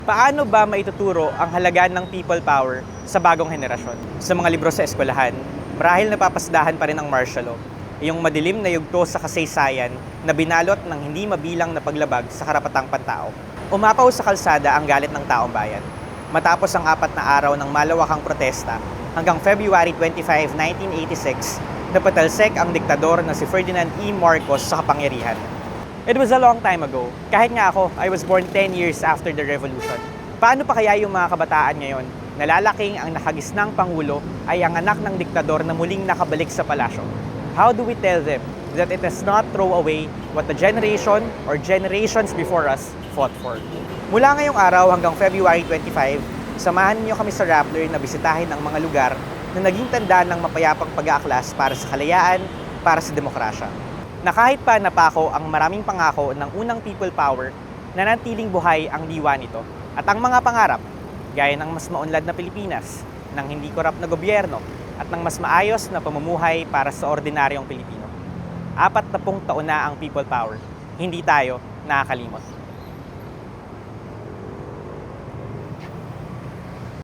Paano ba maituturo ang halaga ng people power sa bagong henerasyon? Sa mga libro sa eskwelahan, marahil napapasdahan pa rin ang martial law, yung madilim na yugto sa kasaysayan na binalot ng hindi mabilang na paglabag sa karapatang pantao. Umapaw sa kalsada ang galit ng taong bayan. Matapos ang 4 na araw ng malawakang protesta, hanggang February 25, 1986, napatalsik ang diktador na si Ferdinand E. Marcos sa kapangyarihan. It was a long time ago. Kahit nga ako, I was born 10 years after the revolution. Paano pa kaya yung mga kabataan ngayon, nalalaking ang nakagisnang pangulo ay ang anak ng diktador na muling nakabalik sa palasyo? How do we tell them that it does not throw away what the generation or generations before us fought for? Mula ngayong araw hanggang February 25, samahan niyo kami sa Rappler na bisitahin ang mga lugar na naging tanda ng mapayapang pag-aaklas para sa kalayaan, para sa demokrasya. Na kahit pa napako ang maraming pangako ng unang people power, nanatiling buhay ang diwa nito at ang mga pangarap, gaya ng mas maunlad na Pilipinas, ng hindi korap na gobyerno, at ng mas maayos na pamumuhay para sa ordinaryong Pilipino. 40 taon na ang people power. Hindi tayo nakakalimot.